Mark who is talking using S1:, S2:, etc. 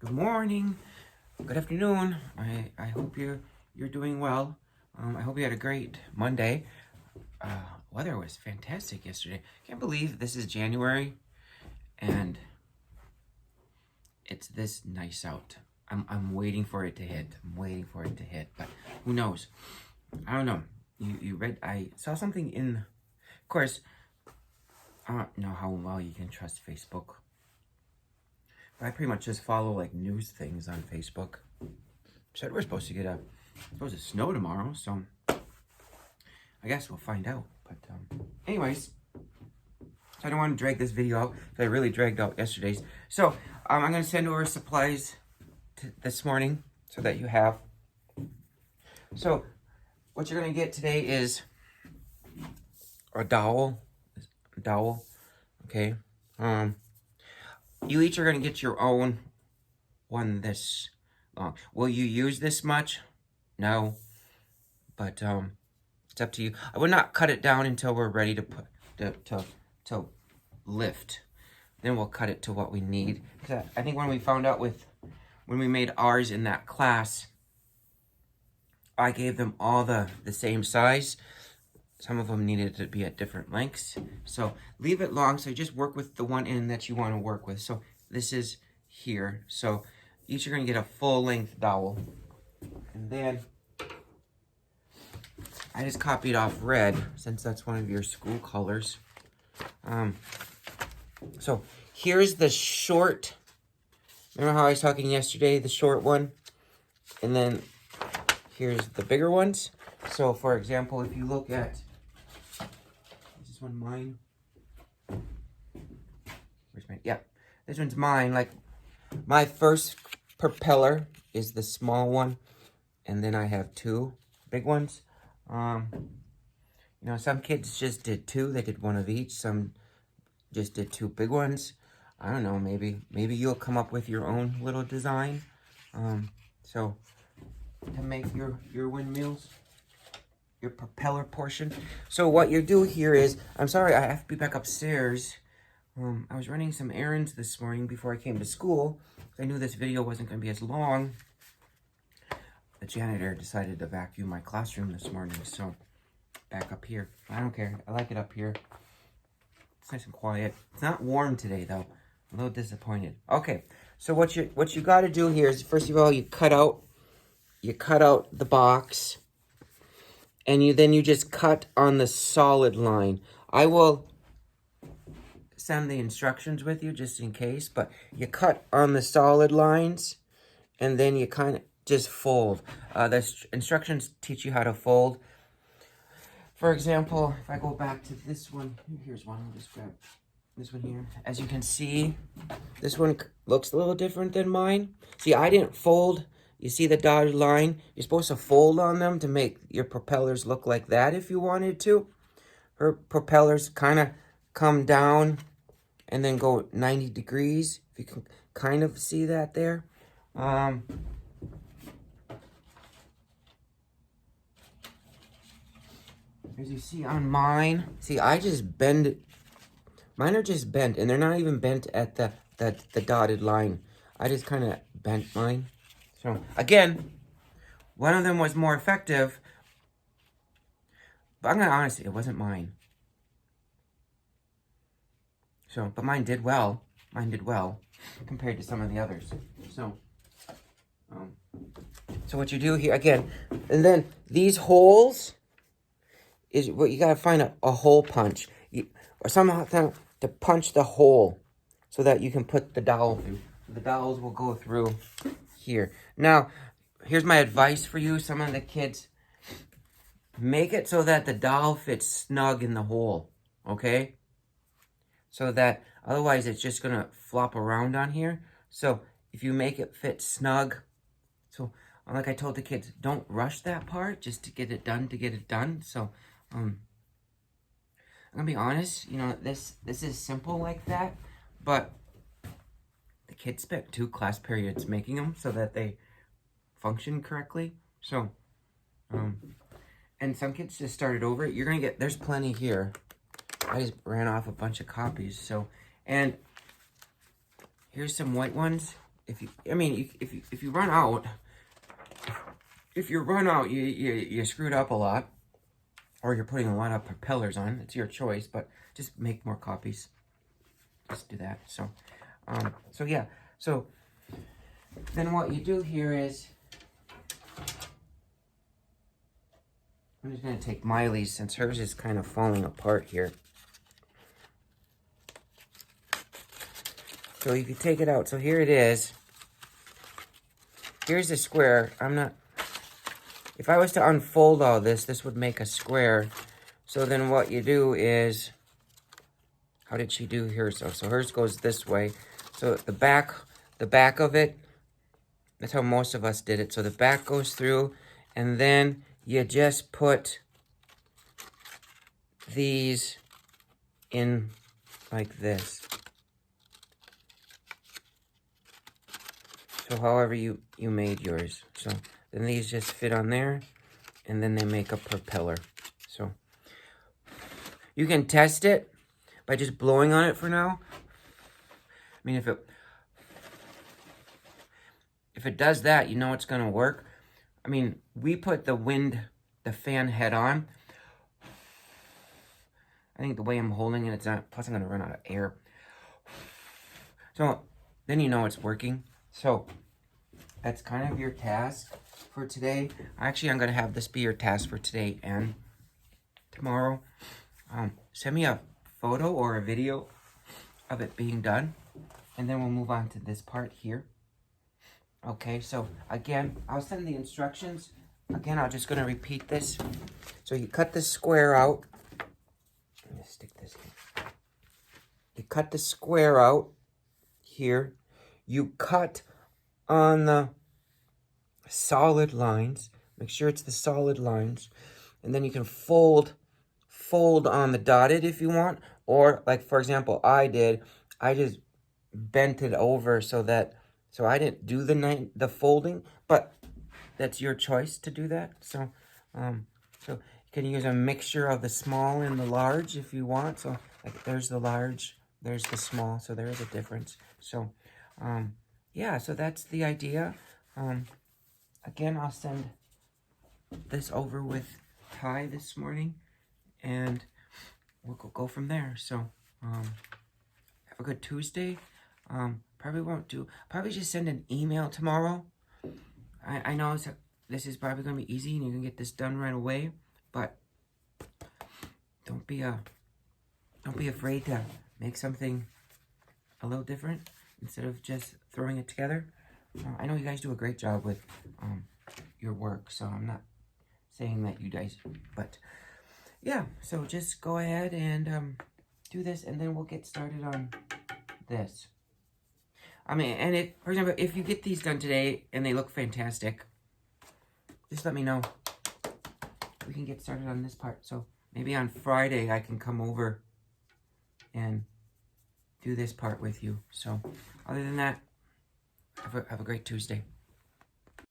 S1: Good morning. Good afternoon. I hope you're doing well. I hope you had a great Monday. Weather was fantastic yesterday. Can't believe this is January and it's this nice out. I'm waiting for it to hit. I'm waiting for it to hit, but who knows? I don't know. You read? I saw something in. Of course, I don't know how well you can trust Facebook. I pretty much just follow like news things on Facebook. Said we're supposed to snow tomorrow, so I guess we'll find out. But anyways, so I don't want to drag this video out because I really dragged out yesterday's. So I'm gonna send over supplies this morning so that you have. So what you're gonna get today is a dowel, okay. You each are going to get your own one this long. Will you use this much? No. But it's up to you. I would not cut it down until we're ready to put to lift. Then we'll cut it to what we need. Because I think when we made ours in that class, I gave them all the same size. Some of them needed to be at different lengths. So leave it long. So you just work with the one end that you want to work with. So this is here. So each are going to get a full length dowel. And then I just copied off red since that's one of your school colors. So here's the short. Remember how I was talking yesterday? The short one. And then here's the bigger ones. So for example, if you look at one mine. Where's mine? Yeah, this one's mine. Like my first propeller is the small one, and then I have two big ones. Some kids just did two. They did one of each. Some just did two big ones. I don't know. Maybe you'll come up with your own little design. So to make your windmills. Your propeller portion. So what you do here is, I'm sorry, I have to be back upstairs. I was running some errands this morning before I came to school. I knew this video wasn't going to be as long. The janitor decided to vacuum my classroom this morning, so back up here. I don't care. I like it up here. It's nice and quiet. It's not warm today, though. I'm a little disappointed. Okay, so what you got to do here is, first of all, you cut out the box. And you just cut on the solid line. I will send the instructions with you just in case, but you cut on the solid lines and then you kind of just fold. The instructions teach you how to fold. For example, if I go back to this one, here's one, I'll just grab this one here. As you can see, this one looks a little different than mine. See, I didn't fold. You see the dotted line? You're supposed to fold on them to make your propellers look like that if you wanted to. Her propellers kind of come down and then go 90 degrees. If you can kind of see that there. As you see on mine, see, I just bend it. Mine are just bent, and they're not even bent at the dotted line. I just kind of bent mine. So, again, one of them was more effective, but I'm going to honestly, it wasn't mine. So, but mine did well. Mine did well compared to some of the others. So what you do here, again, and then these holes is what you got to find a hole punch. Or somehow to punch the hole so that you can put the dowel through. So the dowels will go through here. Now, here's my advice for you. Some of the kids, make it so that the dowel fits snug in the hole, okay? So that otherwise it's just going to flop around on here. So if you make it fit snug, so like I told the kids, don't rush that part just to get it done, So I'm going to be honest, this is simple like that, but the kids spent 2 class periods making them so that they function correctly. So, and some kids just started over it. You're going to get, there's plenty here. I just ran off a bunch of copies. So, and here's some white ones. if you run out, you screwed up a lot, or you're putting a lot of propellers on. It's your choice, but just make more copies. Just do that. So, so yeah. So then what you do here is, I'm just gonna take Miley's since hers is kind of falling apart here. So you can take it out. So here it is. Here's the square. If I was to unfold all this, this would make a square. So then what you do is, how did she do hers? So hers goes this way. So the back of it, that's how most of us did it. So the back goes through, and then you just put these in like this. So however you made yours. So then these just fit on there, and then they make a propeller. So you can test it by just blowing on it for now. I mean, if it does that, you know it's gonna work. I mean, we put the fan head on. I think the way I'm holding it, it's not, plus I'm gonna run out of air. So then you know it's working. So that's kind of your task for today. Actually, I'm gonna have this be your task for today and tomorrow. Send me a photo or a video of it being done, and then we'll move on to this part here. Okay, so again, I'll send the instructions. Again, I'm just gonna repeat this. So you cut the square out. Let me stick this in. You cut the square out here. You cut on the solid lines. Make sure it's the solid lines. And then you can fold on the dotted if you want. Or like, for example, I just bent it over so I didn't do the folding, but that's your choice to do that. So, so you can use a mixture of the small and the large if you want. So like there's the large, there's the small, so there is a difference. So, yeah, so that's the idea. Again, I'll send this over with Ty this morning, and we'll go from there. So, have a good Tuesday. Probably just send an email tomorrow. I know this is probably going to be easy and you can get this done right away, but don't be afraid to make something a little different instead of just throwing it together. I know you guys do a great job with your work, so I'm not saying that you guys, but yeah, so just go ahead and do this, and then we'll get started on this. I mean, and for example, if you get these done today and they look fantastic, just let me know. We can get started on this part. So maybe on Friday I can come over and do this part with you. So other than that, have a great Tuesday.